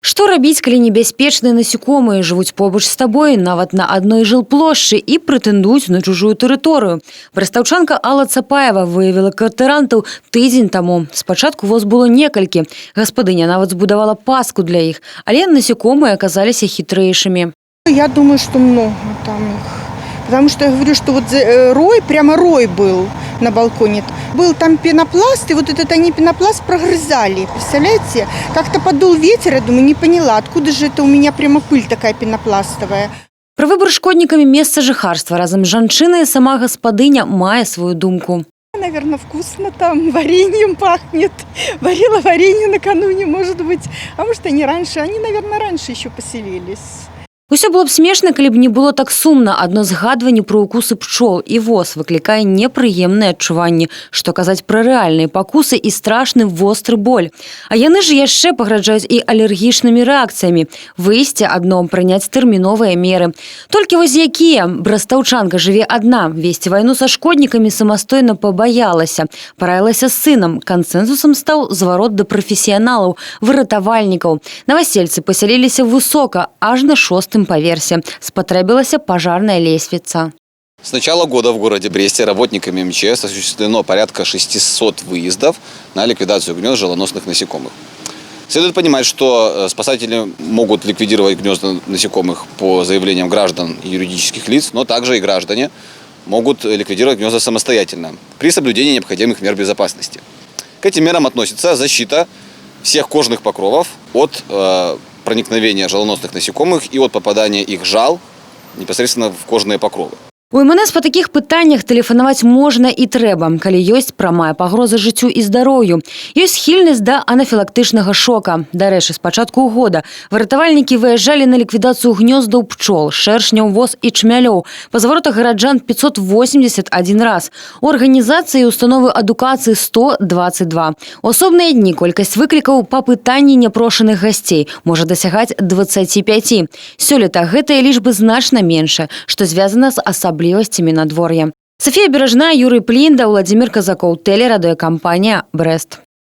Што рабіць, калі небяспечныя насекомыя жывуць побач з табой, нават на адной жылплошчы і прэтэндуюць на чужую тэрыторыю? Брастаўчанка Алла Цапаева выявіла кватэрантаў тыдзень таму. Спачатку воз было некалькі. Гаспадыня нават збудавала паску для іх, але насекомыя аказаліся хітрэйшымі. Я думаю, что много там их. Потому что я говорю, что вот рой, прямо рой был на балконе. Был там пенопласт, и вот этот они пенопласт прогрызали. Представляете? Как-то подул ветер, я думаю, не поняла, откуда же это у меня прямо пыль такая пенопластовая. Пра выбар шкоднікамі месца жыхарства разам з жанчынай сама гаспадыня мае свою думку. Наверное, вкусно там, вареньем пахнет. Варила варенье накануне, может быть. А может, они раньше, наверное, раньше еще поселились. Усё было б смешна, калі б не было так сумна. Адно згадванне пра укусы пчол і воз выклікае непрыемныя адчуванні, што казаць пра рэальныя пакусы і страшны востры боль. А яны ж яшчэ пагражаюць і алергічнымі рэакцыямі. Выйсце адно прыняць тэрміновыя меры. Толькі вось якія? Брастаўчанка жыве адна. Весці вайну са шкоднікамі самастойна пабаялася. Параілася з сынам. Кансэнсусам стаў зварот да прафесіяналаў, выратавальнікаў. Навасельцы пасяліліся высока, аж на 6-м поверсе. Спотребилась пожарная лестница. С начала года в городе Бресте работниками МЧС осуществлено порядка 600 выездов на ликвидацию гнезд желоносных насекомых. Следует понимать, что спасатели могут ликвидировать гнезда насекомых по заявлениям граждан и юридических лиц, но также и граждане могут ликвидировать гнезда самостоятельно при соблюдении необходимых мер безопасности. К этим мерам относится защита всех кожных покровов от проникновения желоносных насекомых и от попадания их жал непосредственно в кожные покровы. У МНС па такіх пытаннях тэлефанаваць можна і трэба, калі ёсць прамая пагроза жыццю і здароўю. Ёсць схільнасць да анафілактычнага шока. Дарэчы, з пачатку года выратавальнікі выязджалі на ліквідацыю гнёздаў пчол, шэршняў, воз і чмялёў. Па зваротах гараджан 581 раз. У арганізацыі і установы адукацыі 122. У асобныя дні колькасць выклікаў па пытанні няпрошаных гасцей можа дасягаць 25. Сёлета гэтыя лічбы значна меншыя, што звязана з асаблівасцямі надвор'я. Софія Бережная, Юрий Плінда, Владимир Казаков, телерадиокомпания «Брест».